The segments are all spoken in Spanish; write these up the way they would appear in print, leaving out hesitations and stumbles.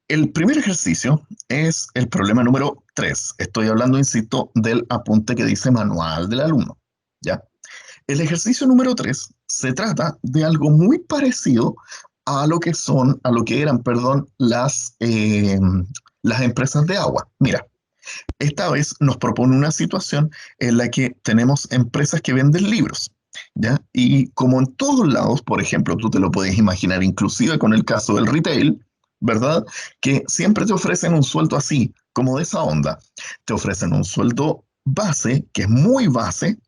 El primer ejercicio es el problema número 3. Estoy hablando, insisto, del apunte que dice manual del alumno. ¿Ya? El ejercicio número 3 se trata de algo muy parecido a lo que eran, perdón, las empresas de agua. Mira, esta vez nos propone una situación en la que tenemos empresas que venden libros, ¿ya? Y como en todos lados, por ejemplo, tú te lo puedes imaginar, inclusive con el caso del retail, ¿verdad? Que siempre te ofrecen un sueldo así, como de esa onda. Te ofrecen un sueldo base, que es muy base,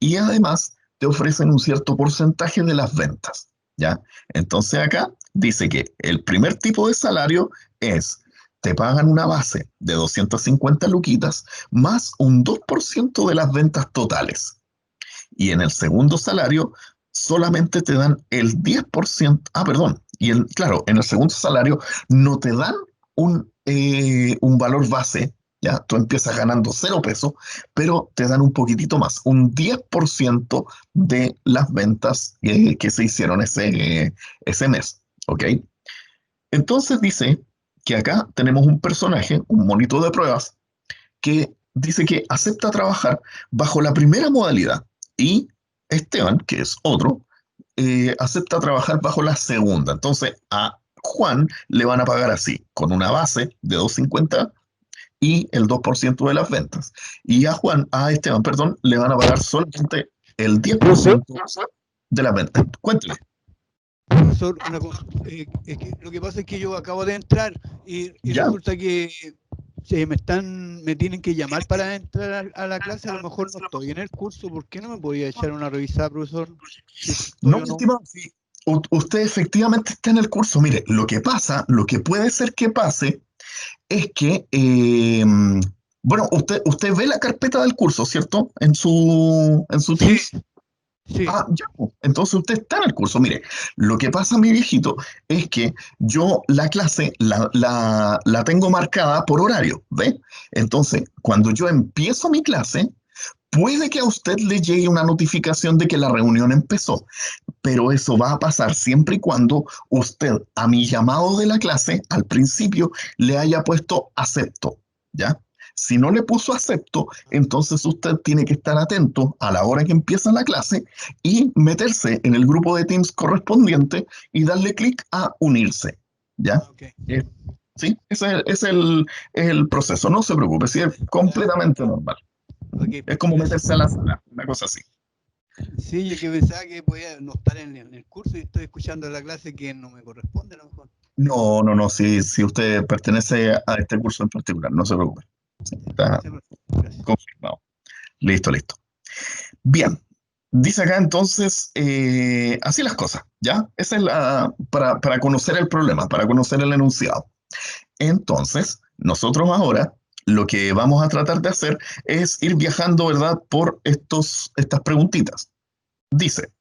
y además te ofrecen un cierto porcentaje de las ventas, ¿ya? Entonces acá dice que el primer tipo de salario es, te pagan una base de 250 luquitas más un 2% de las ventas totales. Y en el segundo salario solamente te dan el 10%, perdón, claro, en el segundo salario no te dan un valor base, ya, tú empiezas ganando 0 pesos, pero te dan un poquitito más, un 10% de las ventas que se hicieron ese mes, ¿ok? Entonces dice que acá tenemos un personaje, un monito de pruebas, que dice que acepta trabajar bajo la primera modalidad y Esteban, que es otro, acepta trabajar bajo la segunda. Entonces a Juan le van a pagar así, con una base de 250 y el 2% de las ventas. Y a Esteban, perdón, le van a pagar solamente el Profesor, 10% de las ventas. Cuéntale. profesor, es que lo que pasa es que yo acabo de entrar y ¿Ya? resulta que me tienen que llamar para entrar a la clase. A lo mejor no estoy en el curso. ¿Por qué no me podía echar una revisada, profesor? Si No, estoy o no. estimado, sí. Usted efectivamente está en el curso. Mire, lo que pasa, lo que puede ser que pase es que, bueno, usted ve la carpeta del curso, ¿cierto? En su Sí, Teams. sí. Ya, pues, entonces usted está en el curso. Mire, lo que pasa, mi viejito, es que yo la clase la tengo marcada por horario, ¿ve? Entonces, cuando yo empiezo mi clase, puede que a usted le llegue una notificación de que la reunión empezó, pero eso va a pasar siempre y cuando usted a mi llamado de la clase al principio le haya puesto acepto, ¿ya? Si no le puso acepto, entonces usted tiene que estar atento a la hora que empieza la clase y meterse en el grupo de Teams correspondiente y darle clic a unirse, ¿ya? Ok. Eh, sí, ese es el proceso, no se preocupe, sí, es Ya, completamente normal. ok, Es como gracias. meterse a la sala, una cosa así. Sí, yo que pensaba que podía no estar en el curso y estoy escuchando la clase que no me corresponde a lo mejor. No, no, no, si usted pertenece a este curso en particular, no se preocupe. Sí, está Gracias, profesor. Gracias. confirmado. Listo, listo. Bien, dice acá entonces, así las cosas, ¿ya? Esa es para conocer el problema, para conocer el enunciado. Entonces, nosotros ahora lo que vamos a tratar de hacer es ir viajando, ¿verdad?, por estas preguntitas. Dice,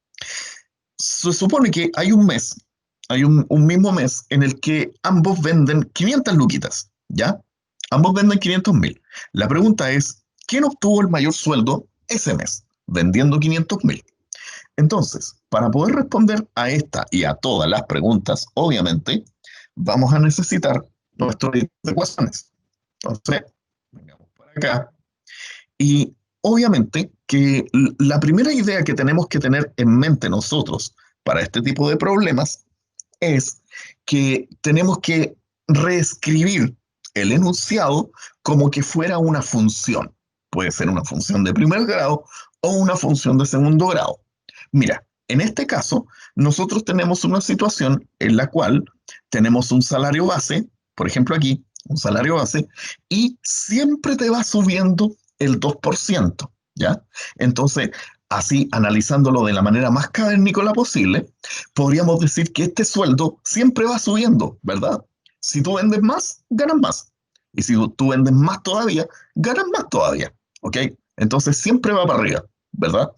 se supone que hay un mes, hay un mismo mes en el que ambos venden 500 luquitas, ¿ya? Ambos venden 500.000. La pregunta es, ¿quién obtuvo el mayor sueldo ese mes, vendiendo 500.000? Entonces, para poder responder a esta y a todas las preguntas, obviamente, vamos a necesitar nuestro de ecuaciones. Entonces, vengamos para acá. Y obviamente que la primera idea que tenemos que tener en mente nosotros para este tipo de problemas es que tenemos que reescribir el enunciado como que fuera una función. Puede ser una función de primer grado o una función de segundo grado. Mira, en este caso, nosotros tenemos una situación en la cual tenemos un salario base, por ejemplo aquí, un salario base, y siempre te va subiendo el 2%, ¿ya? Entonces, así, analizándolo de la manera más cavernícola posible, podríamos decir que este sueldo siempre va subiendo, ¿verdad? Si tú vendes más, ganas más. Y si tú vendes más todavía, ganas más todavía, ¿ok? Entonces siempre va para arriba, ¿verdad?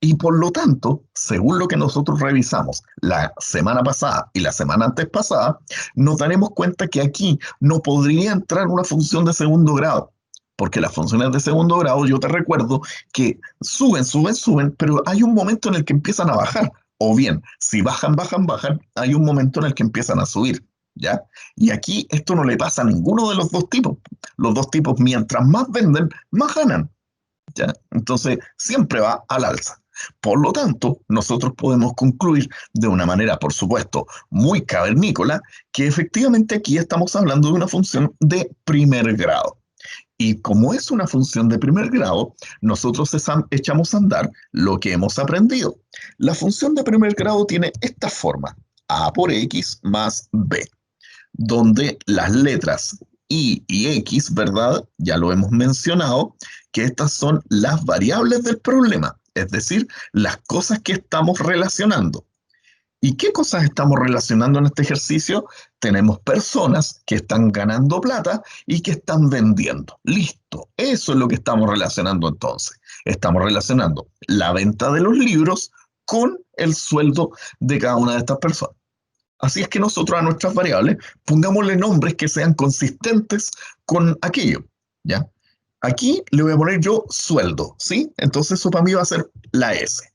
Y por lo tanto, según lo que nosotros revisamos la semana pasada y la semana antes pasada, nos daremos cuenta que aquí no podría entrar una función de segundo grado, porque las funciones de segundo grado, yo te recuerdo que suben, suben, suben, pero hay un momento en el que empiezan a bajar. O bien, si bajan, bajan, bajan, hay un momento en el que empiezan a subir. ¿ya? Y aquí esto no le pasa a ninguno de los dos tipos. Los dos tipos, mientras más venden, más ganan, ¿ya? Entonces, siempre va al alza. Por lo tanto, nosotros podemos concluir de una manera, por supuesto, muy cavernícola, que efectivamente aquí estamos hablando de una función de primer grado. Y como es una función de primer grado, nosotros echamos a andar lo que hemos aprendido. La función de primer grado tiene esta forma: a por x más b, donde las letras y x, ¿verdad? Ya lo hemos mencionado, que estas son las variables del problema, es decir, las cosas que estamos relacionando. ¿Y qué cosas estamos relacionando en este ejercicio? Tenemos personas que están ganando plata y que están vendiendo. Listo, eso es lo que estamos relacionando entonces. Estamos relacionando la venta de los libros con el sueldo de cada una de estas personas. Así es que nosotros a nuestras variables pongámosle nombres que sean consistentes con aquello, ¿ya? Aquí le voy a poner yo sueldo, ¿sí? Entonces eso para mí va a ser la S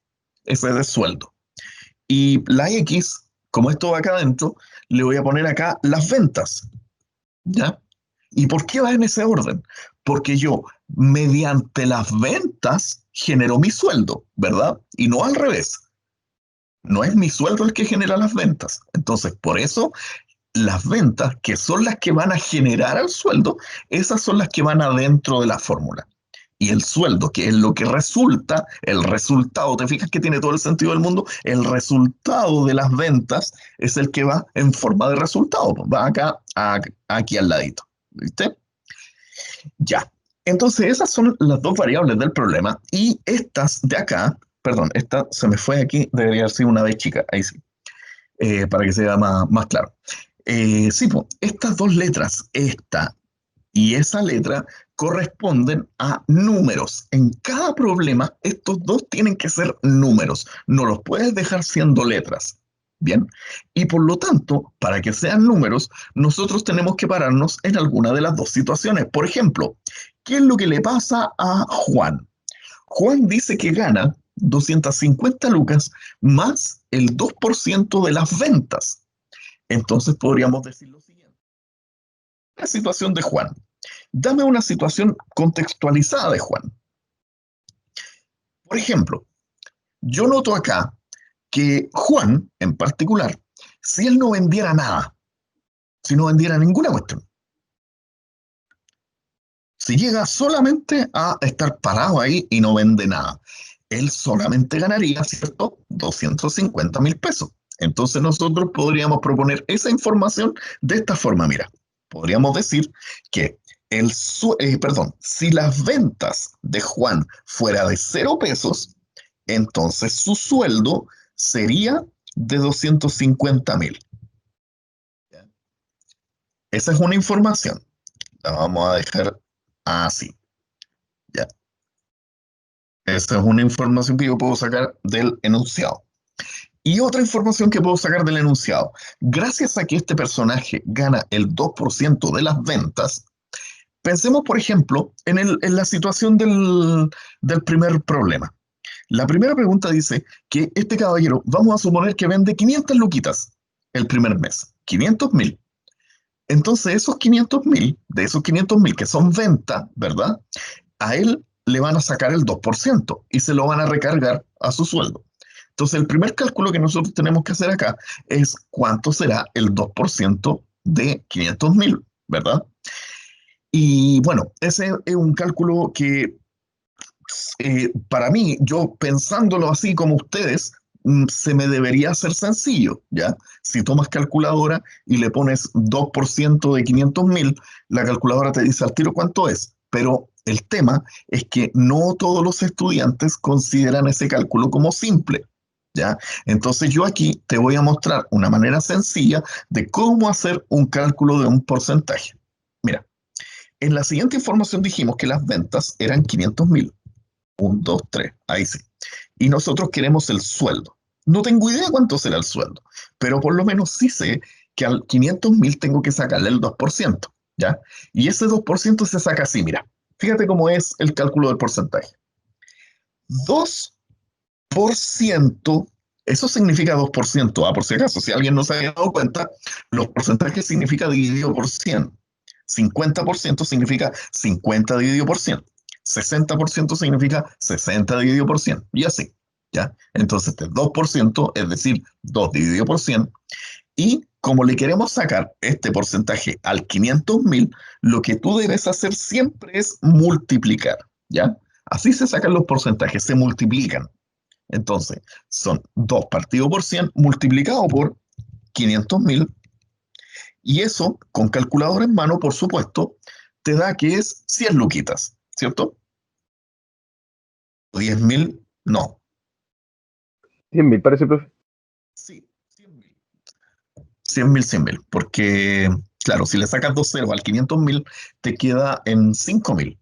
es de sueldo. Y la X, como esto va acá adentro, le voy a poner acá las ventas, ¿ya? ¿Y por qué va en ese orden? Porque yo, mediante las ventas, genero mi sueldo, ¿verdad? Y no al revés. No es mi sueldo el que genera las ventas. Entonces, por eso, las ventas, que son las que van a generar el sueldo, esas son las que van adentro de la fórmula. Y el sueldo, que es lo que resulta, el resultado, te fijas que tiene todo el sentido del mundo, el resultado de las ventas es el que va en forma de resultado, va acá, aquí al ladito, ¿viste? Ya. Entonces esas son las dos variables del problema y estas de acá, perdón, esta se me fue aquí, debería haber sido una vez chica, ahí sí, para que sea más claro. Sí, pues, estas dos letras, esta y esa letra, corresponden a números. En cada problema, estos dos tienen que ser números. No los puedes dejar siendo letras. Bien. Y por lo tanto, para que sean números, nosotros tenemos que pararnos en alguna de las dos situaciones. Por ejemplo, ¿qué es lo que le pasa a Juan? Juan dice que gana 250 lucas más el 2% de las ventas. Entonces podríamos decir lo siguiente. La situación de Juan. Dame una situación contextualizada de Juan. Por ejemplo, yo noto acá que Juan, en particular, si él no vendiera nada, si no vendiera ninguna cuestión, si llega solamente a estar parado ahí y no vende nada, él solamente ganaría, ¿cierto? 250.000 pesos. Entonces nosotros podríamos proponer esa información de esta forma. Mira, podríamos decir que perdón, si las ventas de Juan fuera de 0 pesos, entonces su sueldo sería de 250.000. Esa es una información. La vamos a dejar así. ¿Ya? Esa es una información que yo puedo sacar del enunciado. Y otra información que puedo sacar del enunciado. Gracias a que este personaje gana el 2% de las ventas, pensemos, por ejemplo, en la situación del primer problema. La primera pregunta dice que este caballero, vamos a suponer que vende 500 luquitas el primer mes, 500.000. Entonces, de esos 500.000 que son venta, ¿verdad? A él le van a sacar el 2% y se lo van a recargar a su sueldo. Entonces, el primer cálculo que nosotros tenemos que hacer acá es cuánto será el 2% de 500.000, ¿verdad? Y bueno, ese es un cálculo que para mí, yo pensándolo así como ustedes, se me debería hacer sencillo, ¿ya? Si tomas calculadora y le pones 2% de 500.000, la calculadora te dice al tiro cuánto es, pero el tema es que no todos los estudiantes consideran ese cálculo como simple, ¿ya? Entonces yo aquí te voy a mostrar una manera sencilla de cómo hacer un cálculo de un porcentaje. Mira, en la siguiente información dijimos que las ventas eran 500.000. 1, 2, 3, ahí sí. Y nosotros queremos el sueldo. No tengo idea cuánto será el sueldo, pero por lo menos sí sé que al 500.000 tengo que sacarle el 2%, ¿ya? Y ese 2% se saca así, mira. Fíjate cómo es el cálculo del porcentaje. 2% Eso significa 2%. Por si acaso, si alguien no se había dado cuenta, los porcentajes significa dividido por 100. 50% significa 50 dividido por 100. 60% significa 60 dividido por 100. Y así, ¿ya? Entonces, este 2%, es decir, 2 dividido por 100. Y como le queremos sacar este porcentaje al 500.000, lo que tú debes hacer siempre es multiplicar, ¿ya? Así se sacan los porcentajes, se multiplican. Entonces, son 2 partido por 100 multiplicado por 500.000, y eso, con calculadora en mano, por supuesto, te da que es 100 luquitas, ¿cierto? 10.000, no. 100.000, parece, profe. Sí, 100.000. 100.000, 100.000, porque, claro, si le sacas 2 ceros al 500.000, te queda en 5.000.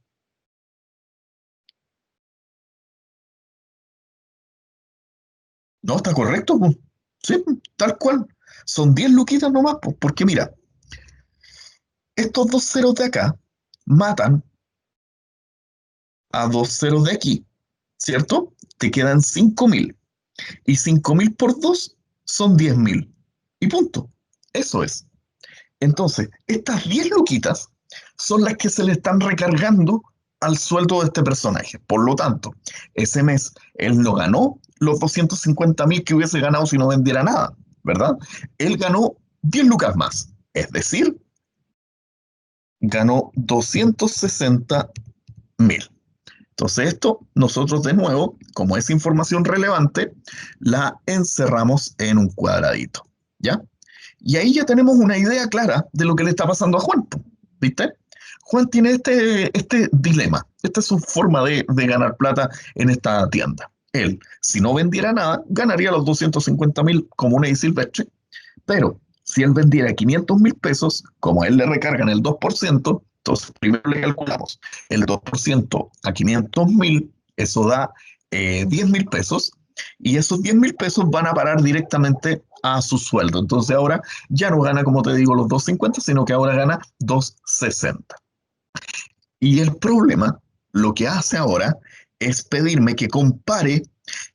No, está correcto, pues. Sí, tal cual. Son 10 luquitas nomás, pues, porque mira, estos 2 ceros de acá matan a 2 ceros de aquí, ¿cierto? Te quedan 5.000. Y 5.000 por 2 son 10.000. Y punto. Eso es. Entonces, estas 10 luquitas son las que se le están recargando al sueldo de este personaje. Por lo tanto, ese mes él no ganó los 250.000 que hubiese ganado si no vendiera nada, ¿verdad? Él ganó 10 lucas más. Es decir, ganó 260.000. Entonces esto nosotros de nuevo, como es información relevante, la encerramos en un cuadradito, ¿ya? Y ahí ya tenemos una idea clara de lo que le está pasando a Juan, ¿viste? Juan tiene este dilema, esta es su forma de ganar plata en esta tienda. Él, si no vendiera nada, ganaría los 250.000 comunes y silvestres, pero si él vendiera 500.000 pesos, como a él le recargan el 2%, entonces primero le calculamos el 2% a 500.000, eso da 10.000 pesos, y esos 10.000 pesos van a parar directamente a su sueldo. Entonces ahora ya no gana, como te digo, los 250, sino que ahora gana 260. Y el problema, lo que hace ahora, es pedirme que compare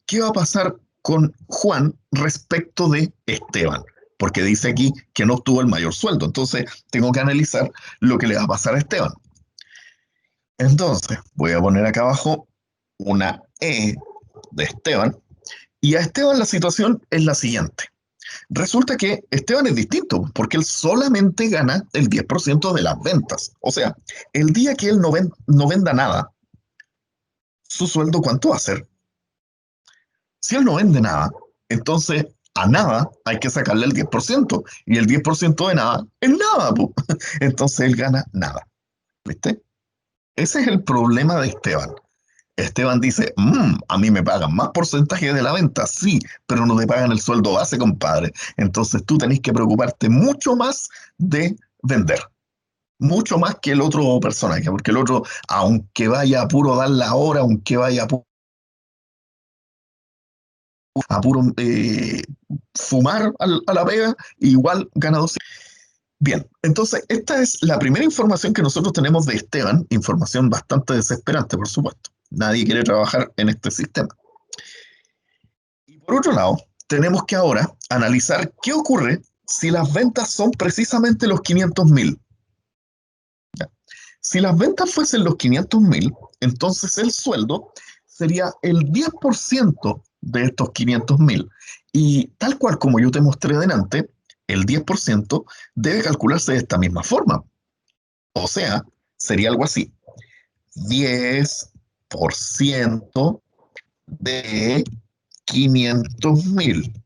qué va a pasar con Juan respecto de Esteban, porque dice aquí que no obtuvo el mayor sueldo. Entonces tengo que analizar lo que le va a pasar a Esteban. Entonces voy a poner acá abajo una E de Esteban, y a Esteban la situación es la siguiente. Resulta que Esteban es distinto, porque él solamente gana el 10% de las ventas. O sea, el día que él no venda nada, ¿su sueldo cuánto va a ser? Si él no vende nada, entonces a nada hay que sacarle el 10%, y el 10% de nada es nada, po. Entonces él gana nada, ¿viste? Ese es el problema de Esteban. Esteban dice, a mí me pagan más porcentaje de la venta, sí, pero no te pagan el sueldo base, compadre. Entonces tú tenés que preocuparte mucho más de vender, mucho más que el otro personaje, porque el otro, aunque vaya a puro dar la hora, aunque vaya a puro fumar a la pega, igual gana 200. Bien, entonces esta es la primera información que nosotros tenemos de Esteban, información bastante desesperante, por supuesto. Nadie quiere trabajar en este sistema. Y por otro lado, tenemos que ahora analizar qué ocurre si las ventas son precisamente los 500.000. Si las ventas fuesen los 500.000, entonces el sueldo sería el 10% de estos 500.000. Y tal cual como yo te mostré delante, el 10% debe calcularse de esta misma forma. O sea, sería algo así. 10% de 500.000.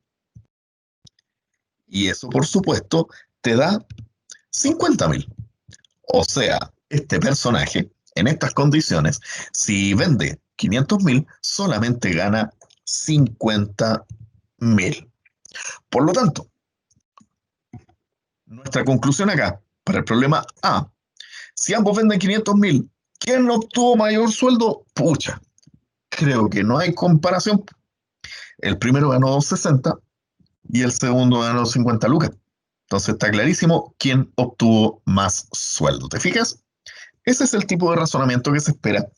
Y eso, por supuesto, te da 50.000. O sea, este personaje, en estas condiciones, si vende 500.000, solamente gana 50.000. Por lo tanto, nuestra conclusión acá, para el problema A, si ambos venden 500.000, ¿quién obtuvo mayor sueldo? Pucha, creo que no hay comparación. El primero ganó 260 y el segundo ganó 50 lucas. Entonces está clarísimo quién obtuvo más sueldo. ¿Te fijas? Ese es el tipo de razonamiento que se espera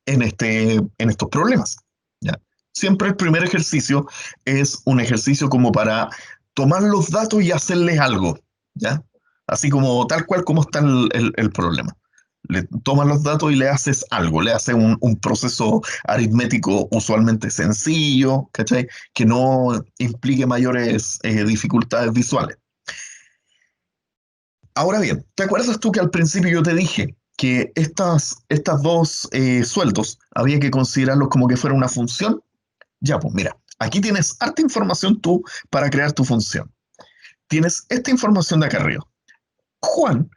en estos problemas, ¿ya? Siempre el primer ejercicio es un ejercicio como para tomar los datos y hacerles algo, ¿ya? Así como tal cual como está el problema. Le tomas los datos y le haces algo, le haces un proceso aritmético usualmente sencillo, ¿cachai? Que no implique mayores dificultades visuales. Ahora bien, ¿te acuerdas tú que al principio yo te dije que estas dos sueldos había que considerarlos como que fuera una función? Ya, pues mira, aquí tienes harta información tú para crear tu función. Tienes esta información de acá arriba. Juan,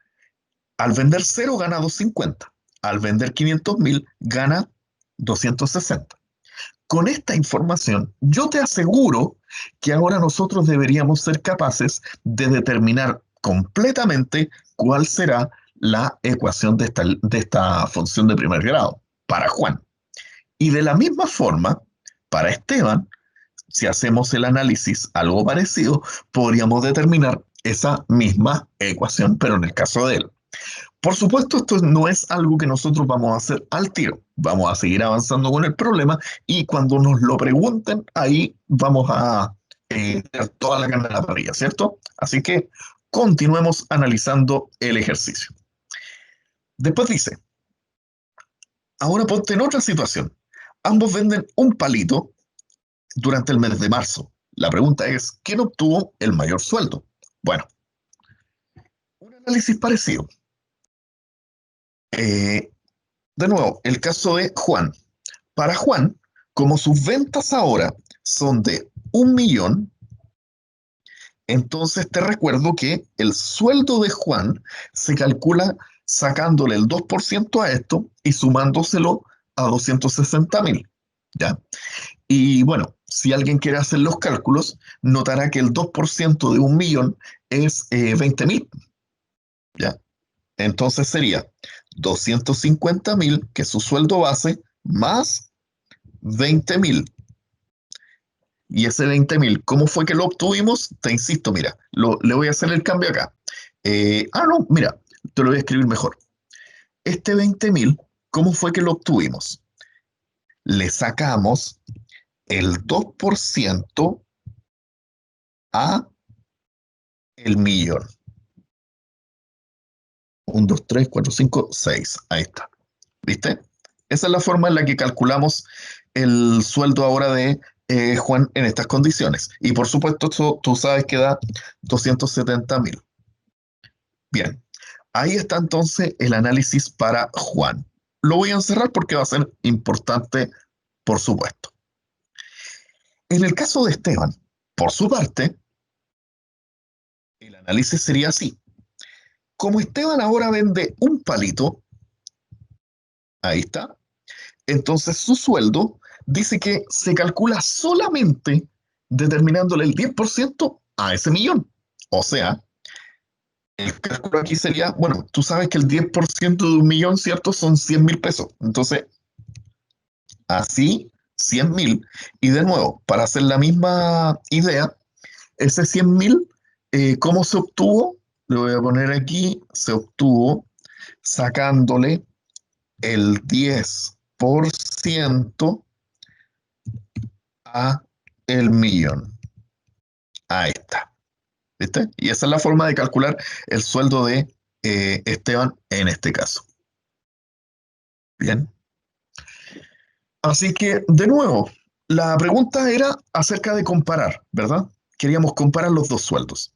al vender 0 gana 250. Al vender 500.000 gana 260. Con esta información, yo te aseguro que ahora nosotros deberíamos ser capaces de determinar completamente cuál será la ecuación de esta función de primer grado para Juan. Y de la misma forma, para Esteban, si hacemos el análisis algo parecido, podríamos determinar esa misma ecuación, pero en el caso de él. Por supuesto, esto no es algo que nosotros vamos a hacer al tiro. Vamos a seguir avanzando con el problema y cuando nos lo pregunten, ahí vamos a tener toda la carne en la parrilla, ¿cierto? Así que continuemos analizando el ejercicio. Después dice, ahora ponte en otra situación. Ambos venden un palito durante el mes de marzo. La pregunta es, ¿quién obtuvo el mayor sueldo? Bueno, un análisis parecido. De nuevo, el caso de Juan. Para Juan, como sus ventas ahora son de 1.000.000, entonces te recuerdo que el sueldo de Juan se calcula sacándole el 2% a esto y sumándoselo a 260.000. ¿Ya? Y bueno, si alguien quiere hacer los cálculos, notará que el 2% de 1.000.000 es 20.000. ¿Ya? Entonces sería 250.000, que es su sueldo base, más 20.000. Y ese 20.000, ¿cómo fue que lo obtuvimos? Te insisto, mira, le voy a hacer el cambio acá. No, mira, te lo voy a escribir mejor. Este 20.000, ¿cómo fue que lo obtuvimos? Le sacamos el 2% a el millón. 1, 2, 3, 4, 5, 6. Ahí está. ¿Viste? Esa es la forma en la que calculamos el sueldo ahora de Juan en estas condiciones. Y por supuesto, tú sabes que da 270.000. Bien, ahí está entonces el análisis para Juan. Lo voy a encerrar porque va a ser importante, por supuesto. En el caso de Esteban, por su parte, el análisis sería así. Como Esteban ahora vende un palito, ahí está, entonces su sueldo dice que se calcula solamente determinándole el 10% a ese millón. O sea, el cálculo aquí sería, bueno, tú sabes que el 10% de 1.000.000, ¿cierto? Son 100.000 pesos. Entonces, así, 100.000. Y de nuevo, para hacer la misma idea, ese 100.000, ¿cómo se obtuvo? Lo voy a poner aquí, se obtuvo sacándole el 10% a el millón. Ahí está. ¿Viste? Y esa es la forma de calcular el sueldo de Esteban en este caso. Bien. Así que, de nuevo, la pregunta era acerca de comparar, ¿verdad? Queríamos comparar los dos sueldos.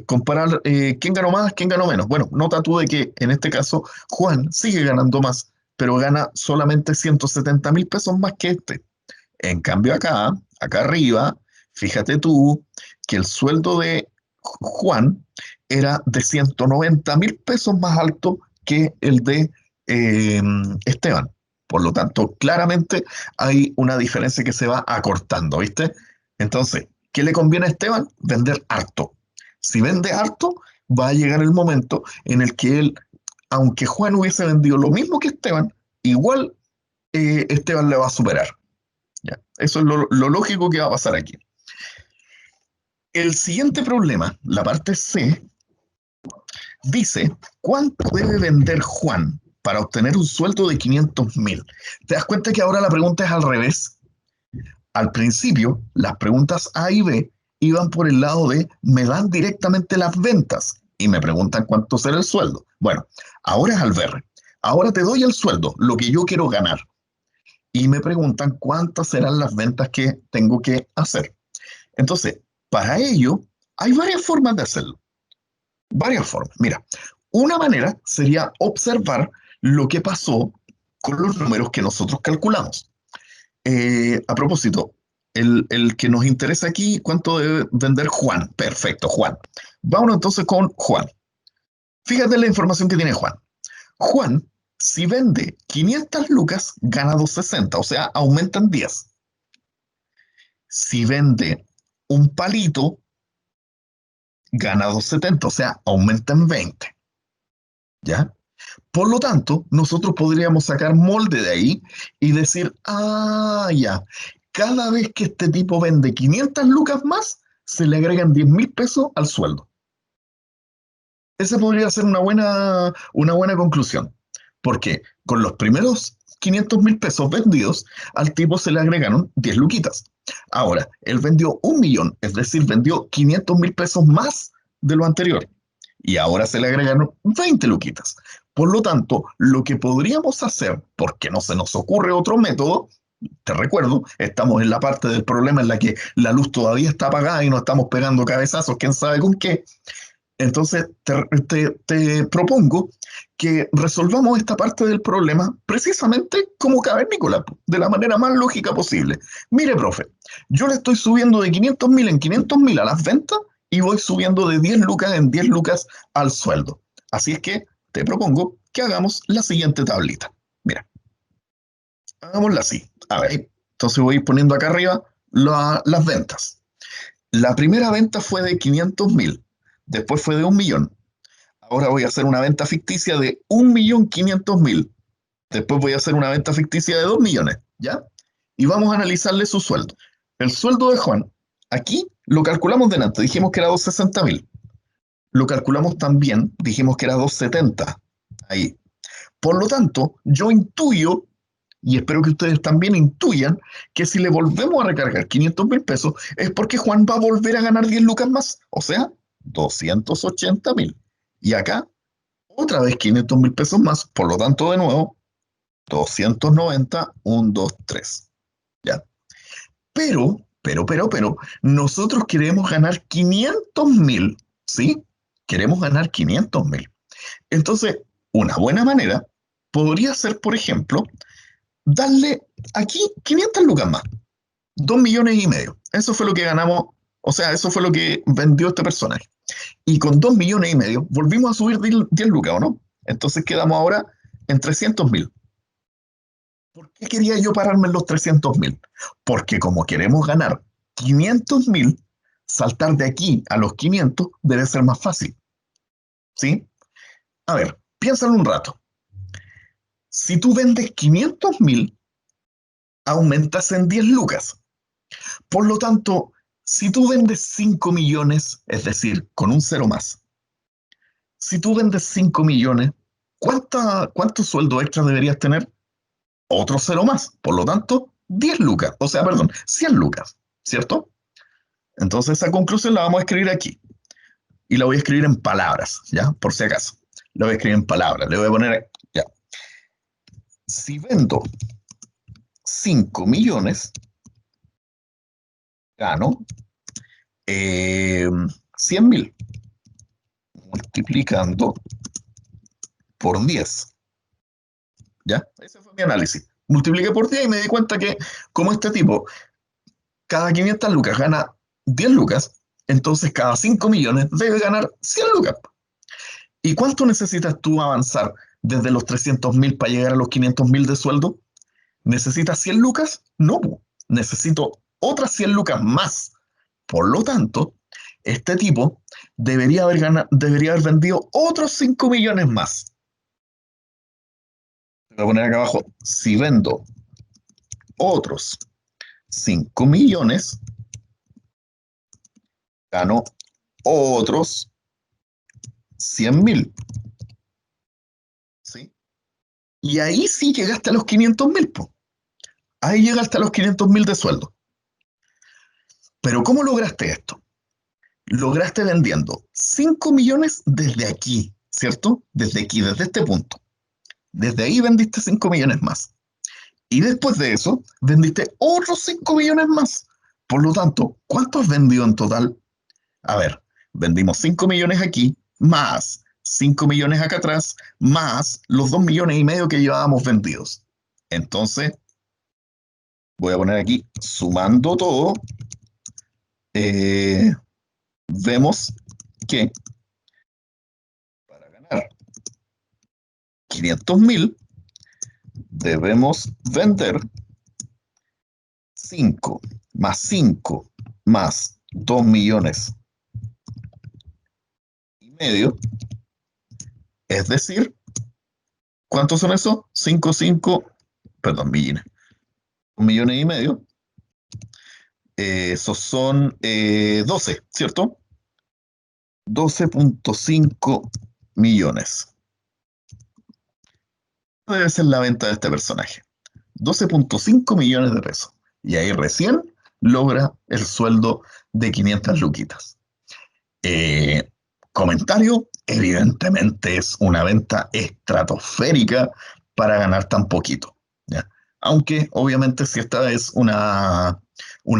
Comparar quién ganó más, quién ganó menos. Bueno, nota tú de que en este caso Juan sigue ganando más, pero gana solamente 170.000 pesos más que este. En cambio acá arriba, fíjate tú que el sueldo de Juan era de 190.000 pesos más alto que el de Esteban. Por lo tanto, claramente hay una diferencia que se va acortando, ¿viste? Entonces, ¿qué le conviene a Esteban? Vender harto. Si vende harto, va a llegar el momento en el que él, aunque Juan hubiese vendido lo mismo que Esteban, igual Esteban le va a superar. ¿Ya? Eso es lo lógico que va a pasar aquí. El siguiente problema, la parte C, dice, ¿cuánto debe vender Juan para obtener un sueldo de 500.000? ¿Te das cuenta que ahora la pregunta es al revés? Al principio, las preguntas A y B iban por el lado de me dan directamente las ventas y me preguntan cuánto será el sueldo. Bueno, ahora es al ver. Ahora te doy el sueldo, lo que yo quiero ganar. Y me preguntan cuántas serán las ventas que tengo que hacer. Entonces, para ello, hay varias formas de hacerlo. Varias formas. Mira, una manera sería observar lo que pasó con los números que nosotros calculamos. A propósito, el que nos interesa aquí, ¿cuánto debe vender Juan? Perfecto, Juan. Vámonos entonces con Juan. Fíjate la información que tiene Juan. Juan, si vende 500 lucas, gana 260, o sea, aumentan 10. Si vende un palito, gana 270, o sea, aumentan 20. ¿Ya? Por lo tanto, nosotros podríamos sacar molde de ahí y decir, ah, ya, cada vez que este tipo vende 500 lucas más, se le agregan 10.000 pesos al sueldo. Esa podría ser una buena conclusión, porque con los primeros 500.000 pesos vendidos, al tipo se le agregaron 10 luquitas. Ahora, él vendió 1.000.000, es decir, vendió 500.000 pesos más de lo anterior. Y ahora se le agregaron 20 luquitas. Por lo tanto, lo que podríamos hacer, porque no se nos ocurre otro método, te recuerdo, estamos en la parte del problema en la que la luz todavía está apagada y nos estamos pegando cabezazos, quién sabe con qué. Entonces, te propongo que resolvamos esta parte del problema precisamente como cavernícola, de la manera más lógica posible. Mire, profe, yo le estoy subiendo de 500.000 en 500.000 a las ventas y voy subiendo de 10 lucas en 10 lucas al sueldo. Así es que te propongo que hagamos la siguiente tablita. Mira, hagámosla así. A ver, entonces voy a ir poniendo acá arriba las ventas. La primera venta fue de 500.000, después fue de 1.000.000. Ahora voy a hacer una venta ficticia de 1.500.000. Después voy a hacer una venta ficticia de 2 millones, ¿ya? Y vamos a analizarle su sueldo. El sueldo de Juan, aquí lo calculamos delante, dijimos que era 260.000. Lo calculamos también, dijimos que era 270. Ahí. Por lo tanto, yo intuyo, y espero que ustedes también intuyan, que si le volvemos a recargar 500.000 pesos es porque Juan va a volver a ganar 10 lucas más, o sea, 280.000. Y acá, otra vez 500.000 pesos más, por lo tanto, de nuevo, 290, 1, 2, 3. ¿Ya? Pero, nosotros queremos ganar 500.000, ¿sí? Queremos ganar 500.000. Entonces, una buena manera podría ser, por ejemplo, darle aquí 500 lucas más, 2,5 millones. Eso fue lo que ganamos, o sea, eso fue lo que vendió este personaje. Y con 2,5 millones volvimos a subir 10 lucas, ¿o no? Entonces quedamos ahora en 300.000. ¿Por qué quería yo pararme en los 300.000? Porque como queremos ganar 500.000, saltar de aquí a los 500 debe ser más fácil, ¿sí? A ver, piénsalo un rato. Si tú vendes 500.000, aumentas en 10 lucas. Por lo tanto, si tú vendes 5 millones, es decir, con un cero más, si tú vendes 5 millones, ¿cuánto sueldo extra deberías tener? Otro cero más. Por lo tanto, 10 lucas. O sea, perdón, 100 lucas. ¿Cierto? Entonces esa conclusión la vamos a escribir aquí. Y la voy a escribir en palabras, ¿ya? Por si acaso. La voy a escribir en palabras. Le voy a poner, ya. Si vendo 5 millones, gano 100.000. Multiplicando por 10. ¿Ya? Ese fue mi análisis. Multipliqué por 10 y me di cuenta que como este tipo, cada 500 lucas gana 10 lucas, entonces cada 5 millones debe ganar 100 lucas. ¿Y cuánto necesitas tú avanzar desde los 300.000 para llegar a los 500.000 de sueldo? ¿Necesitas 100 lucas? No, necesito otras 100 lucas más. Por lo tanto, este tipo debería haber vendido otros 5 millones más. Voy a poner acá abajo, si vendo otros 5 millones, gano otros 100.000. ¿Sí? Y ahí sí llegaste a los 500.000. Ahí llegaste a los 500.000 de sueldo. Pero ¿cómo lograste esto? Lograste vendiendo 5 millones desde aquí, ¿cierto? Desde aquí, desde este punto. Desde ahí vendiste 5 millones más. Y después de eso, vendiste otros 5 millones más. Por lo tanto, ¿cuánto has vendido en total? A ver, vendimos 5 millones aquí, más 5 millones acá atrás, más los 2 millones y medio que llevábamos vendidos. Entonces, voy a poner aquí, sumando todo, vemos que para ganar 500.000 debemos vender 5 más 5 más 2 millones y medio, es decir, ¿cuántos son esos? 5, perdón, millones, 1 millones y medio, esos son 12, ¿cierto? 12.5 millones. Debe ser la venta de este personaje. 12.5 millones de pesos. Y ahí recién logra el sueldo de 500 luquitas. Comentario, evidentemente es una venta estratosférica para ganar tan poquito, ¿ya? Aunque obviamente si esta es una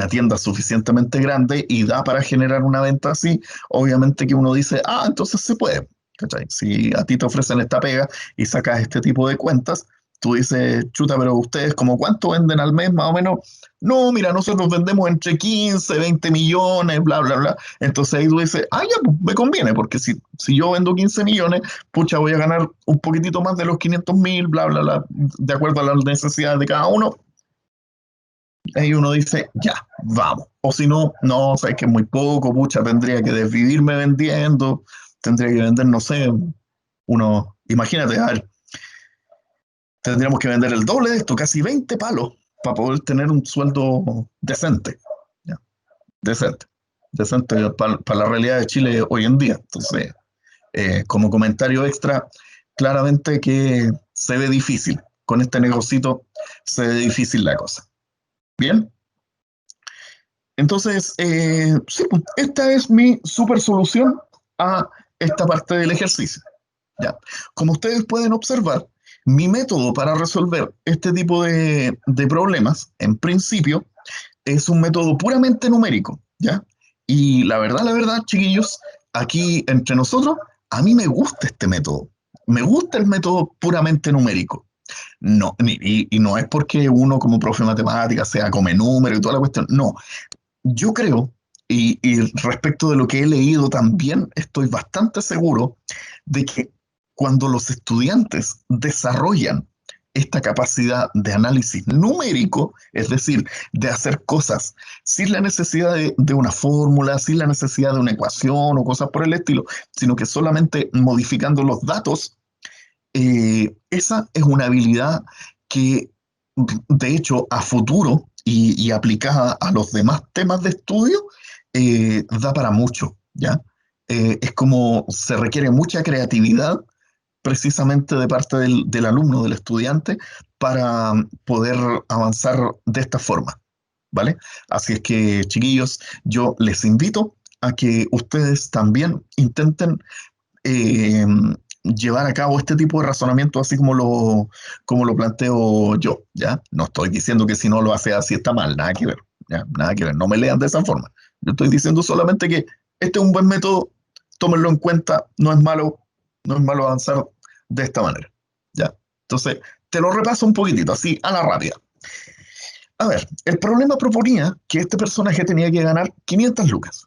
tienda suficientemente grande y da para generar una venta así, obviamente que uno dice, entonces se puede, ¿cachai? Si a ti te ofrecen esta pega y sacas este tipo de cuentas, tú dices, chuta, pero ustedes como cuánto venden al mes más o menos. No, mira, nosotros vendemos entre 15, 20 millones, bla, bla, bla. Entonces ahí tú dices, ya, pues me conviene, porque si yo vendo 15 millones, pucha, voy a ganar un poquitito más de los 500.000, bla, bla, bla, de acuerdo a las necesidades de cada uno. Ahí uno dice, ya, vamos. O si no, no, sabes que es muy poco, pucha, tendría que desvivirme vendiendo, tendría que vender, no sé, imagínate, a ver, tendríamos que vender el doble de esto, casi 20 palos, para poder tener un sueldo decente. ¿Ya? Decente. Decente para la realidad de Chile hoy en día. Entonces, como comentario extra, claramente que se ve difícil. Con este negocito se ve difícil la cosa. Bien. Entonces, sí, esta es mi super solución a esta parte del ejercicio. ¿Ya? Como ustedes pueden observar, mi método para resolver este tipo de problemas, en principio, es un método puramente numérico, ¿ya? Y la verdad, chiquillos, aquí entre nosotros, a mí me gusta este método. Me gusta el método puramente numérico. No, y no es porque uno como profe de matemáticas sea come número y toda la cuestión. No, yo creo, y respecto de lo que he leído también, estoy bastante seguro de que cuando los estudiantes desarrollan esta capacidad de análisis numérico, es decir, de hacer cosas sin la necesidad de una fórmula, sin la necesidad de una ecuación o cosas por el estilo, sino que solamente modificando los datos, esa es una habilidad que, de hecho, a futuro y aplicada a los demás temas de estudio, da para mucho, ¿ya? Es como se requiere mucha creatividad precisamente de parte del alumno, del estudiante, para poder avanzar de esta forma, ¿vale? Así es que, chiquillos, yo les invito a que ustedes también intenten eh, llevar a cabo este tipo de razonamiento así como lo planteo yo, ¿ya? No estoy diciendo que si no lo hace así está mal, nada que ver, ¿ya? Nada que ver, no me lean de esa forma. Yo estoy diciendo solamente que este es un buen método, tómenlo en cuenta, no es malo avanzar de esta manera, ¿ya? Entonces, te lo repaso un poquitito, así a la rápida. A ver, el problema proponía que este personaje tenía que ganar 500 lucas,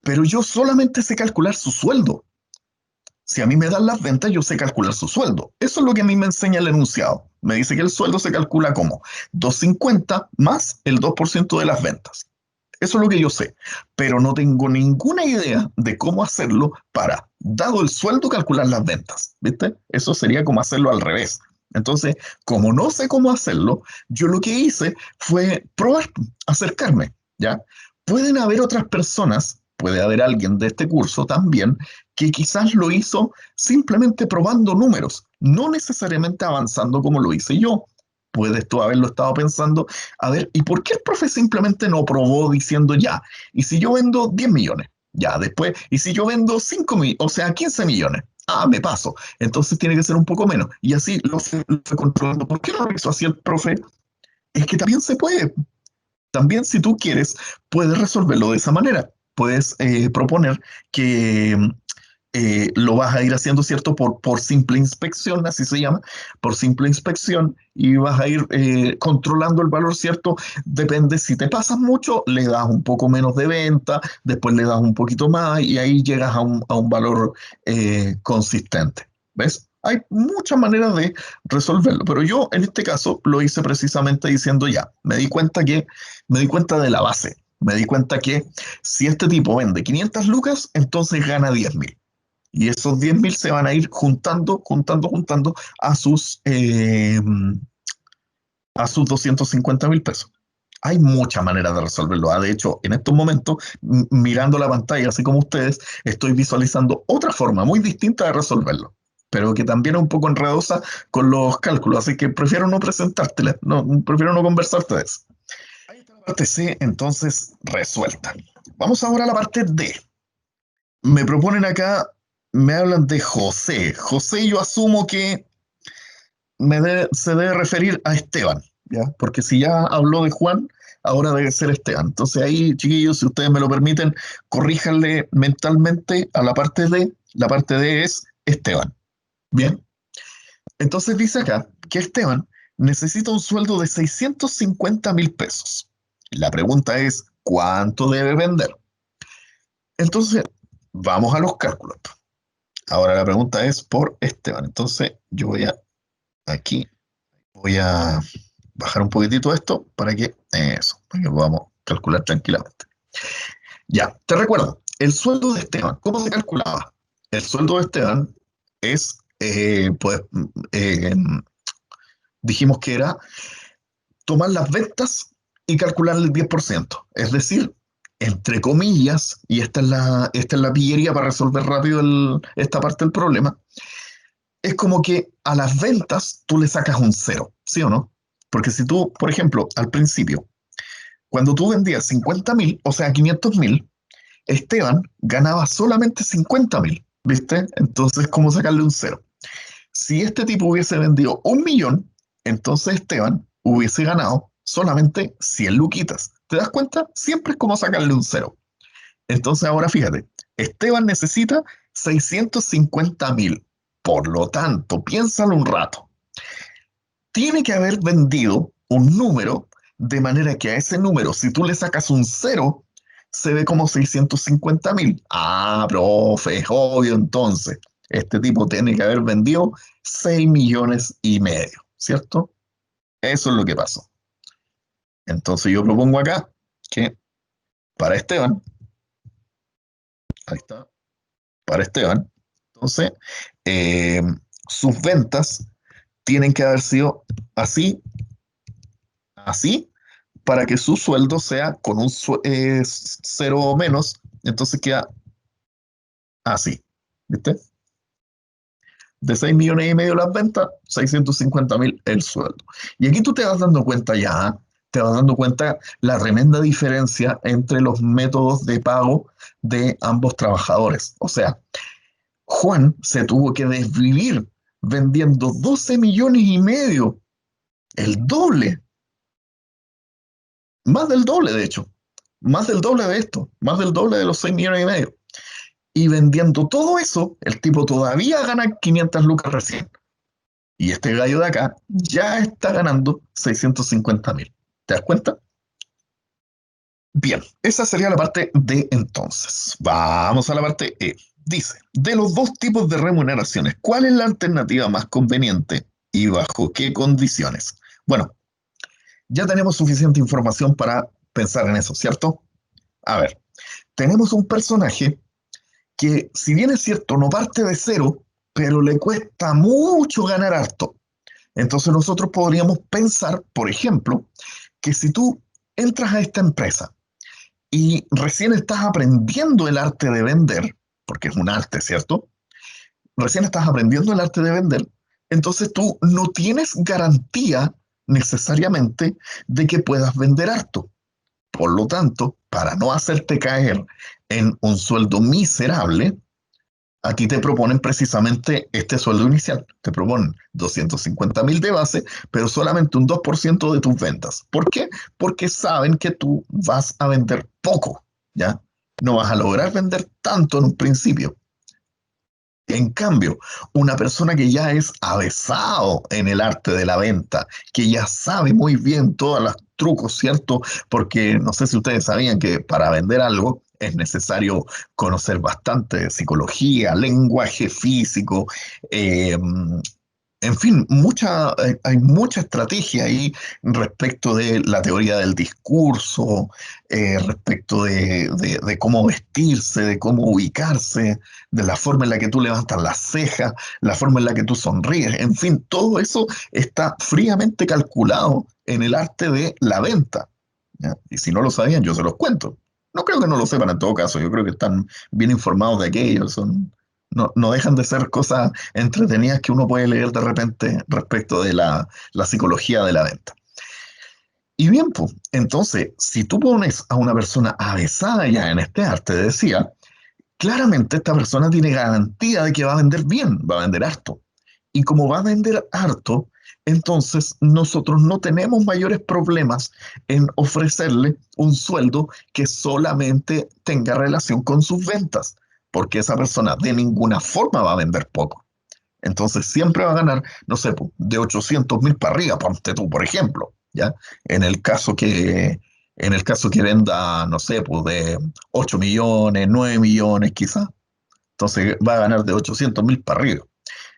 pero yo solamente sé calcular su sueldo. Si a mí me dan las ventas, yo sé calcular su sueldo. Eso es lo que a mí me enseña el enunciado. Me dice que el sueldo se calcula como 250 más el 2% de las ventas. Eso es lo que yo sé, pero no tengo ninguna idea de cómo hacerlo para, dado el sueldo, calcular las ventas. ¿Viste? Eso sería como hacerlo al revés. Entonces, como no sé cómo hacerlo, yo lo que hice fue probar, acercarme, ¿ya? Pueden haber otras personas, puede haber alguien de este curso también, que quizás lo hizo simplemente probando números, no necesariamente avanzando como lo hice yo, puedes tú haberlo estado pensando, a ver, ¿y por qué el profe simplemente no probó diciendo ya? ¿Y si yo vendo 10 millones? Ya, después, ¿y si yo vendo 5 millones? O sea, 15 millones. Ah, me paso. Entonces tiene que ser un poco menos. Y así lo fue controlando. ¿Por qué no lo hizo así el profe? Es que también se puede. También, si tú quieres, puedes resolverlo de esa manera. Puedes proponer que lo vas a ir haciendo, ¿cierto? Por simple inspección, así se llama, por simple inspección, y vas a ir controlando el valor, ¿cierto? Depende, si te pasas mucho, le das un poco menos de venta, después le das un poquito más, y ahí llegas a un valor consistente. ¿Ves? Hay muchas maneras de resolverlo, pero yo en este caso lo hice precisamente diciendo ya, me di cuenta de la base, me di cuenta que si este tipo vende 500 lucas, entonces gana 10.000. Y esos 10.000 se van a ir juntando a sus 250.000 pesos. Hay muchas maneras de resolverlo. De hecho, en estos momentos, mirando la pantalla, así como ustedes, estoy visualizando otra forma muy distinta de resolverlo, pero que también es un poco enredosa con los cálculos, así que prefiero no presentártela, no, prefiero no conversarte de eso. Ahí está la parte C, entonces, resuelta. Vamos ahora a la parte D. Me proponen acá, me hablan de José. José, yo asumo que se debe referir a Esteban, ¿ya? Porque si ya habló de Juan, ahora debe ser Esteban. Entonces ahí, chiquillos, si ustedes me lo permiten, corríjanle mentalmente a la parte D. La parte D es Esteban. Bien. Entonces dice acá que Esteban necesita un sueldo de 650.000 pesos. La pregunta es, ¿cuánto debe vender? Entonces, vamos a los cálculos. Ahora la pregunta es por Esteban. Entonces, yo aquí, voy a bajar un poquitito esto para para que podamos calcular tranquilamente. Ya, te recuerdo, el sueldo de Esteban, ¿cómo se calculaba? El sueldo de Esteban es, eh, dijimos que era tomar las ventas y calcularle el 10%. Es decir, entre comillas, y esta es la pillería para resolver rápido esta parte del problema, es como que a las ventas tú le sacas un cero, ¿sí o no? Porque si tú, por ejemplo, al principio, cuando tú vendías 50.000, o sea, 500.000, Esteban ganaba solamente 50.000, ¿viste? Entonces, ¿cómo sacarle un cero? Si este tipo hubiese vendido 1.000.000, entonces Esteban hubiese ganado solamente 100 luquitas. ¿Te das cuenta? Siempre es como sacarle un cero. Entonces ahora fíjate, Esteban necesita 650.000. Por lo tanto, piénsalo un rato. Tiene que haber vendido un número de manera que a ese número, si tú le sacas un cero, se ve como 650.000. Ah, profe, es obvio entonces. Este tipo tiene que haber vendido 6,5 millones, ¿cierto? Eso es lo que pasó. Entonces yo propongo acá que para Esteban, ahí está, para Esteban, entonces eh, sus ventas tienen que haber sido así, así, para que su sueldo sea con un cero o menos, entonces queda así, ¿viste? De 6,5 millones las ventas, 650.000 el sueldo. Y aquí tú te vas dando cuenta ya, te vas dando cuenta la tremenda diferencia entre los métodos de pago de ambos trabajadores. O sea, Juan se tuvo que desvivir vendiendo 12,5 millones, el doble, más del doble de hecho, más del doble de esto, más del doble de los 6,5 millones. Y vendiendo todo eso, el tipo todavía gana 500 lucas recién. Y este gallo de acá ya está ganando 650.000. ¿Te das cuenta? Bien, esa sería la parte D entonces. Vamos a la parte E. Dice, de los dos tipos de remuneraciones, ¿cuál es la alternativa más conveniente y bajo qué condiciones? Bueno, ya tenemos suficiente información para pensar en eso, ¿cierto? A ver, tenemos un personaje que, si bien es cierto, no parte de cero, pero le cuesta mucho ganar harto. Entonces nosotros podríamos pensar, por ejemplo, que si tú entras a esta empresa y recién estás aprendiendo el arte de vender, porque es un arte, ¿cierto? Recién estás aprendiendo el arte de vender, entonces tú no tienes garantía necesariamente de que puedas vender harto. Por lo tanto, para no hacerte caer en un sueldo miserable, a ti te proponen precisamente este sueldo inicial. Te proponen 250.000 de base, pero solamente un 2% de tus ventas. ¿Por qué? Porque saben que tú vas a vender poco, ¿ya? No vas a lograr vender tanto en un principio. En cambio, una persona que ya es avesado en el arte de la venta, que ya sabe muy bien todos los trucos, ¿cierto? Porque no sé si ustedes sabían que para vender algo es necesario conocer bastante de psicología, lenguaje físico, eh, en fin, hay mucha estrategia ahí respecto de la teoría del discurso, respecto de cómo vestirse, de cómo ubicarse, de la forma en la que tú levantas las cejas, la forma en la que tú sonríes, en fin, todo eso está fríamente calculado en el arte de la venta, ¿ya? Y si no lo sabían, yo se los cuento. No creo que no lo sepan en todo caso, yo creo que están bien informados de aquello, no dejan de ser cosas entretenidas que uno puede leer de repente respecto de la psicología de la venta. Y bien, pues, entonces, si tú pones a una persona avesada ya en este arte, decía, claramente esta persona tiene garantía de que va a vender bien, va a vender harto. Y como va a vender harto, entonces nosotros no tenemos mayores problemas en ofrecerle un sueldo que solamente tenga relación con sus ventas, porque esa persona de ninguna forma va a vender poco. Entonces siempre va a ganar, no sé, de 800.000 para arriba, ponte tú, por ejemplo, ¿ya? En el caso que, en el caso que venda, no sé, pues de 8 millones, 9 millones quizás. Entonces va a ganar de 800.000 para arriba.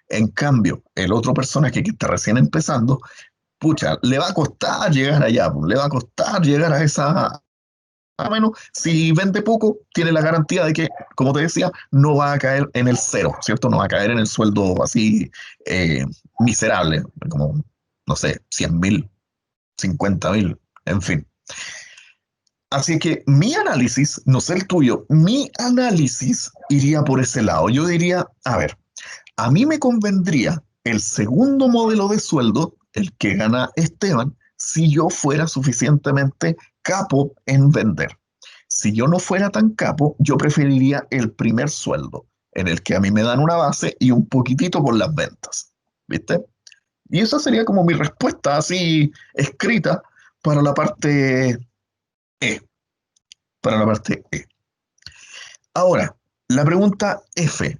En cambio, el otro personaje que está recién empezando, pucha, le va a costar llegar allá, pues, le va a costar llegar a esa, a menos, si vende poco, tiene la garantía de que, como te decía, no va a caer en el cero, ¿cierto? No va a caer en el sueldo así eh, miserable, como, no sé, 100.000, 50.000, en fin. Así que mi análisis, no sé el tuyo, mi análisis iría por ese lado. Yo diría, a ver, a mí me convendría el segundo modelo de sueldo, el que gana Esteban, si yo fuera suficientemente capo en vender. Si yo no fuera tan capo, yo preferiría el primer sueldo, en el que a mí me dan una base y un poquitito por las ventas. ¿Viste? Y esa sería como mi respuesta así escrita para la parte E. Para la parte E. Ahora, la pregunta F.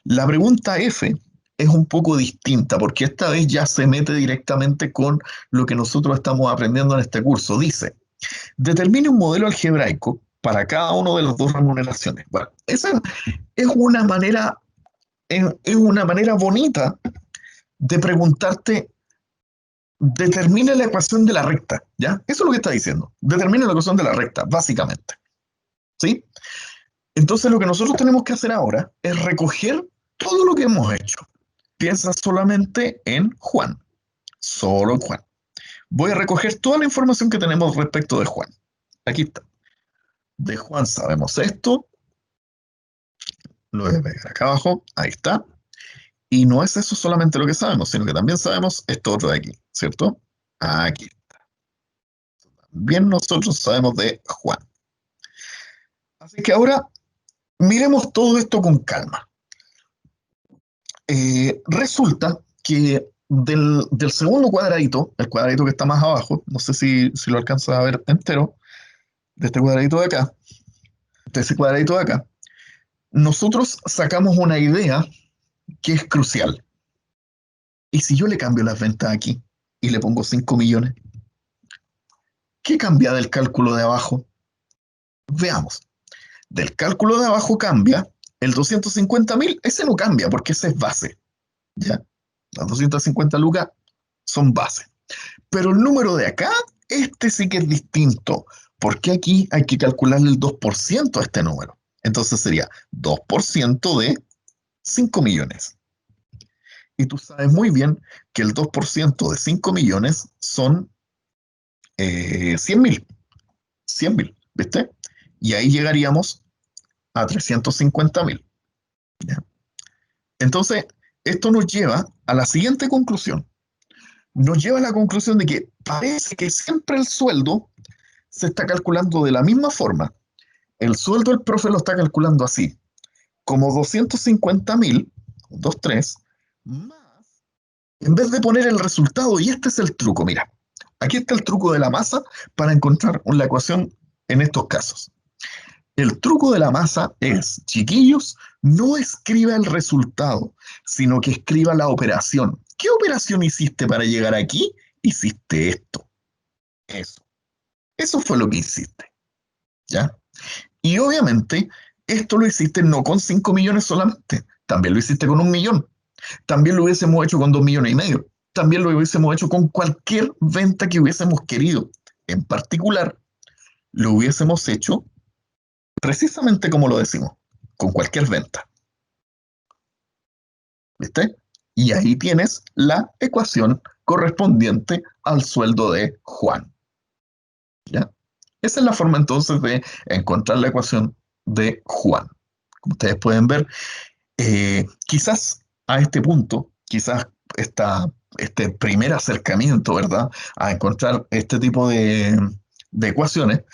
La pregunta F es un poco distinta porque esta vez ya se mete directamente con lo que nosotros estamos aprendiendo en este curso. Dice, determine un modelo algebraico para cada uno de las dos remuneraciones. Bueno, esa es una manera bonita de preguntarte, determine la ecuación de la recta, ¿ya? Eso es lo que está diciendo. Determine la ecuación de la recta, básicamente. ¿Sí? Entonces lo que nosotros tenemos que hacer ahora es recoger todo lo que hemos hecho. Piensa solamente en Juan, solo en Juan. Voy a recoger toda la información que tenemos respecto de Juan. Aquí está. De Juan sabemos esto, lo voy a pegar acá abajo, ahí está. Y no es eso solamente lo que sabemos, sino que también sabemos esto otro de aquí, ¿cierto? Aquí está. Bien, nosotros sabemos de Juan. Así que ahora miremos todo esto con calma. Resulta que del segundo cuadradito, el cuadradito que está más abajo, no sé si lo alcanzas a ver entero, de este cuadradito de acá, de ese cuadradito de acá, nosotros sacamos una idea que es crucial. ¿Y si yo le cambio las ventas aquí y le pongo 5 millones? ¿Qué cambia del cálculo de abajo? Veamos. Del cálculo de abajo cambia el 250.000, ese no cambia porque ese es base, ¿ya? Las 250 lucas son base. Pero el número de acá, este sí que es distinto, porque aquí hay que calcularle el 2% a este número. Entonces sería 2% de 5 millones. Y tú sabes muy bien que el 2% de 5 millones son 100.000. 100.000, ¿viste? Y ahí llegaríamos a 350.000. ¿Ya? Entonces, esto nos lleva a la siguiente conclusión. nos lleva a la conclusión de que parece que siempre el sueldo se está calculando de la misma forma. El sueldo del profe lo está calculando así, como 250.000, 23, más, en vez de poner el resultado, y este es el truco, mira, aquí está el truco de la masa para encontrar la ecuación en estos casos. El truco de la masa es, chiquillos, no escriba el resultado, sino que escriba la operación. ¿Qué operación hiciste para llegar aquí? Hiciste esto. Eso. Eso fue lo que hiciste. ¿Ya? Y obviamente, esto lo hiciste no con 5 millones solamente. También lo hiciste con 1 millón. También lo hubiésemos hecho con 2,5 millones. También lo hubiésemos hecho con cualquier venta que hubiésemos querido. En particular, lo hubiésemos hecho precisamente como lo decimos, con cualquier venta. ¿Viste? Y ahí tienes la ecuación correspondiente al sueldo de Juan. ¿Ya? Esa es la forma entonces de encontrar la ecuación de Juan. Como ustedes pueden ver, quizás a este punto, quizás este primer acercamiento, ¿verdad?, a encontrar este tipo de ecuaciones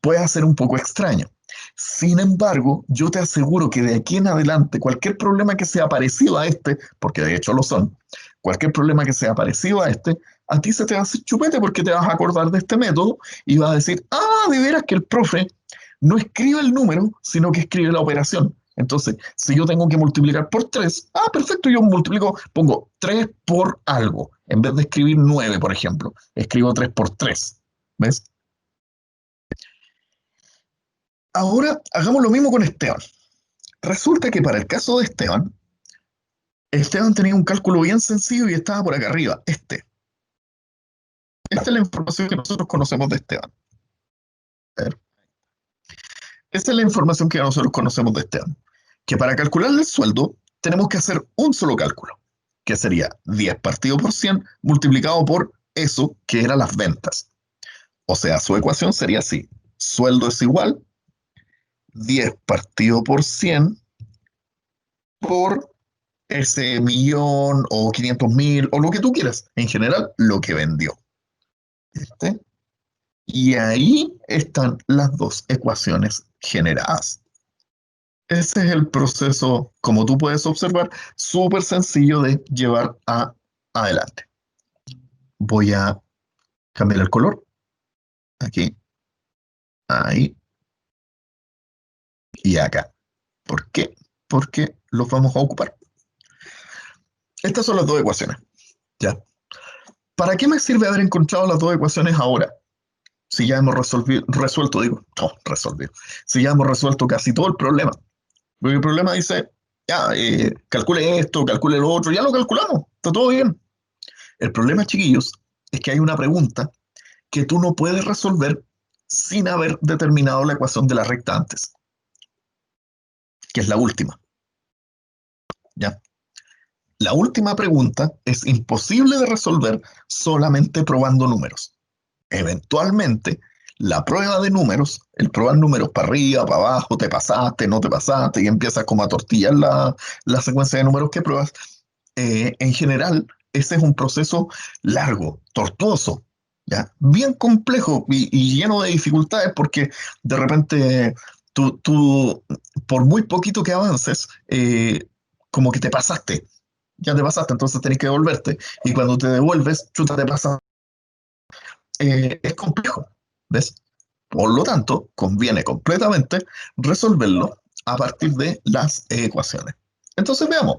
puede ser un poco extraño. Sin embargo, yo te aseguro que de aquí en adelante, cualquier problema que sea parecido a este, porque de hecho lo son, cualquier problema que sea parecido a este, a ti se te va a hacer chupete porque te vas a acordar de este método y vas a decir, ah, de veras que el profe no escribe el número, sino que escribe la operación. Entonces, si yo tengo que multiplicar por 3, ah, perfecto, yo multiplico, pongo 3 por algo. En vez de escribir 9, por ejemplo, escribo 3 por 3. ¿Ves? Ahora hagamos lo mismo con Esteban. Resulta que para el caso de Esteban tenía un cálculo bien sencillo y estaba por acá arriba. Esta es la información que nosotros conocemos de Esteban. A ver. Esta es la información que nosotros conocemos de Esteban. Que para calcular el sueldo tenemos que hacer un solo cálculo, que sería 10 partido por 100 multiplicado por eso que eran las ventas. O sea, su ecuación sería así. Sueldo es igual 10 partido por 100 por ese millón o 500.000 o lo que tú quieras. En general, lo que vendió. ¿Viste? Y ahí están las dos ecuaciones generadas. Ese es el proceso, como tú puedes observar, súper sencillo de llevar adelante. Voy a cambiar el color. Aquí, ahí y acá. ¿Por qué? Porque los vamos a ocupar. Estas son las dos ecuaciones. ¿Ya? ¿Para qué me sirve haber encontrado las dos ecuaciones ahora? Si ya hemos resuelto, si ya hemos resuelto casi todo el problema. Porque el problema dice, ya, calcule esto, calcule lo otro, ya lo calculamos, está todo bien. El problema, chiquillos, es que hay una pregunta que tú no puedes resolver sin haber determinado la ecuación de la recta antes, que es la última. ¿Ya? La última pregunta es imposible de resolver solamente probando números. Eventualmente, la prueba de números, el probar números para arriba, para abajo, te pasaste, no te pasaste, y empiezas como a tortillar la secuencia de números que pruebas, en general, ese es un proceso largo, tortuoso, ¿ya? Bien complejo y lleno de dificultades porque de repente tú por muy poquito que avances, como que te pasaste, ya te pasaste, entonces tenés que devolverte. Y cuando te devuelves, chuta, te pasa. Es complejo, ¿ves? Por lo tanto, conviene completamente resolverlo a partir de las ecuaciones. Entonces veamos,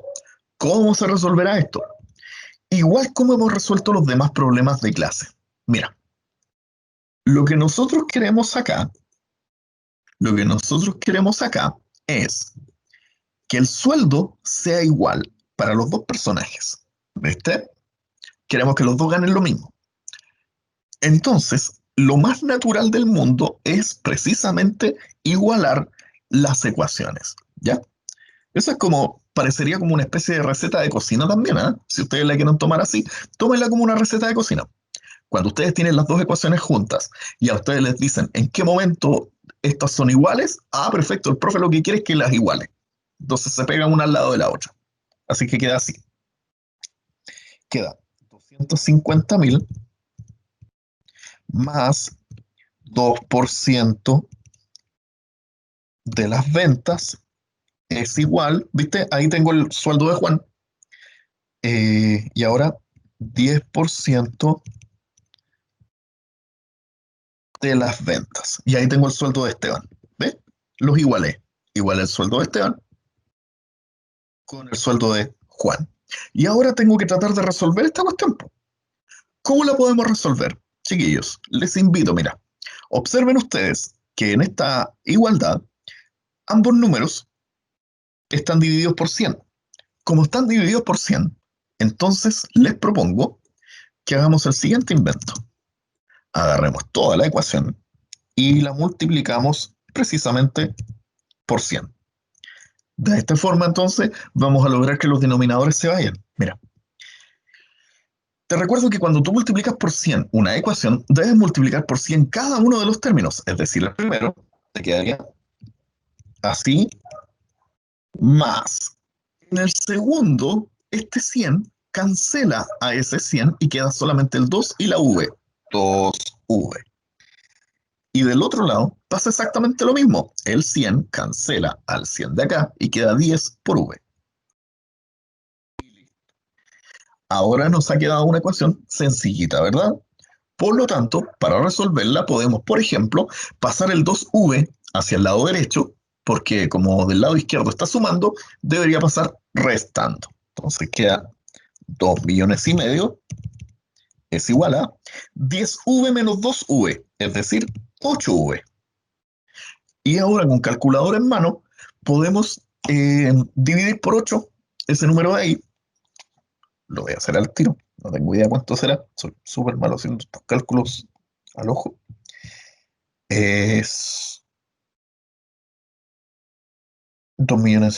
¿cómo se resolverá esto? Igual como hemos resuelto los demás problemas de clase. Mira, lo que nosotros queremos acá, es que el sueldo sea igual para los dos personajes. ¿Viste? Queremos que los dos ganen lo mismo. Entonces, lo más natural del mundo es precisamente igualar las ecuaciones, ¿ya? Eso es como, parecería como una especie de receta de cocina también, ¿eh? Si ustedes la quieren tomar así, tómenla como una receta de cocina. Cuando ustedes tienen las dos ecuaciones juntas y a ustedes les dicen en qué momento estas son iguales, ah, perfecto, el profe lo que quiere es que las iguale. Entonces se pegan una al lado de la otra. Así que queda así. Queda 350.000 más 2% de las ventas es igual, ¿viste? Ahí tengo el sueldo de Juan. Y ahora 10% de las ventas. Y ahí tengo el sueldo de Esteban. ¿Ves? Los igualé. Igualé el sueldo de Esteban con el sueldo de Juan. Y ahora tengo que tratar de resolver esta cuestión. ¿Cómo la podemos resolver? Chiquillos, les invito, mira, observen ustedes que en esta igualdad ambos números están divididos por 100. Como están divididos por 100, entonces les propongo que hagamos el siguiente invento. Agarremos toda la ecuación y la multiplicamos precisamente por 100. De esta forma, entonces, vamos a lograr que los denominadores se vayan. Mira, te recuerdo que cuando tú multiplicas por 100 una ecuación, debes multiplicar por 100 cada uno de los términos. Es decir, el primero te quedaría así, más. En el segundo, este 100 cancela a ese 100 y queda solamente el 2 y la v. 2v. Y del otro lado pasa exactamente lo mismo. El 100 cancela al 100 de acá y queda 10 por v. Ahora nos ha quedado una ecuación sencillita, ¿verdad? Por lo tanto, para resolverla podemos, por ejemplo, pasar el 2v hacia el lado derecho, porque como del lado izquierdo está sumando, debería pasar restando. Entonces queda 2,5 millones es igual a 10v menos 2v, es decir, 8v. Y ahora con calculadora en mano podemos dividir por 8 ese número de ahí. Lo voy a hacer al tiro, no tengo idea cuánto será, soy súper malo haciendo estos cálculos al ojo. Es 2,5 millones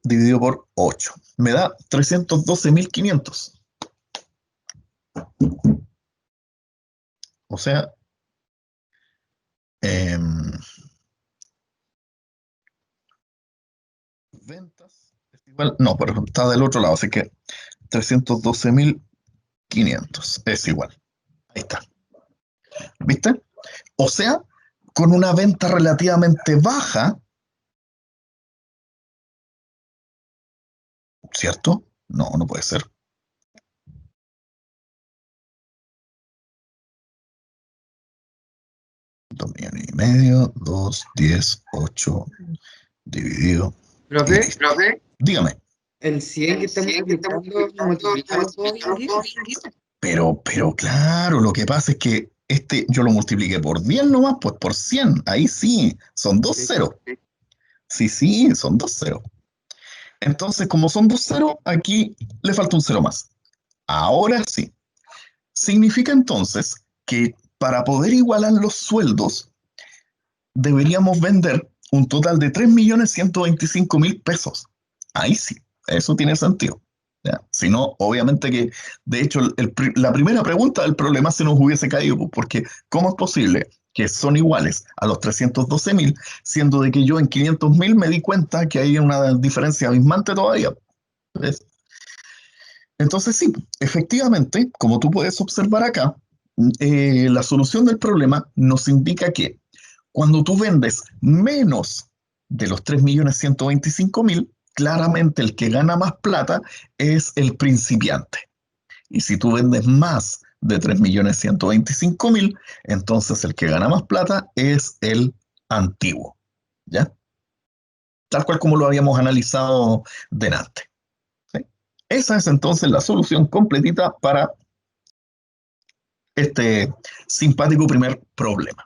dividido por 8. Me da 312.500. O sea, ventas es igual, no, pero está del otro lado, así que 312.500 es igual. Ahí está. ¿Viste? O sea, con una venta relativamente baja, ¿cierto? No, no puede ser. $2,5 millones, 2, 10, 8 dividido. Profe, Dígame. el 100 que estamos multiplicamos todo bien, ¿qué? Pero claro, lo que pasa es que yo lo multipliqué por 10 nomás, pues por 100. Ahí sí, son 2 ceros. Sí, son 2 ceros. Entonces, como son 2 ceros, aquí le falta un cero más. Ahora sí. Significa entonces que para poder igualar los sueldos, deberíamos vender un total de 3.125.000 pesos. Ahí sí, eso tiene sentido. ¿Ya? Si no, obviamente que, de hecho, la primera pregunta del problema se nos hubiese caído, porque ¿cómo es posible que son iguales a los 312.000, siendo de que yo en 500.000 me di cuenta que hay una diferencia abismante todavía? ¿Ves? Entonces sí, efectivamente, como tú puedes observar acá, la solución del problema nos indica que cuando tú vendes menos de los 3.125.000, claramente el que gana más plata es el principiante. Y si tú vendes más de 3.125.000, entonces el que gana más plata es el antiguo. ¿Ya? Tal cual como lo habíamos analizado delante. ¿Sí? Esa es entonces la solución completita para este simpático primer problema.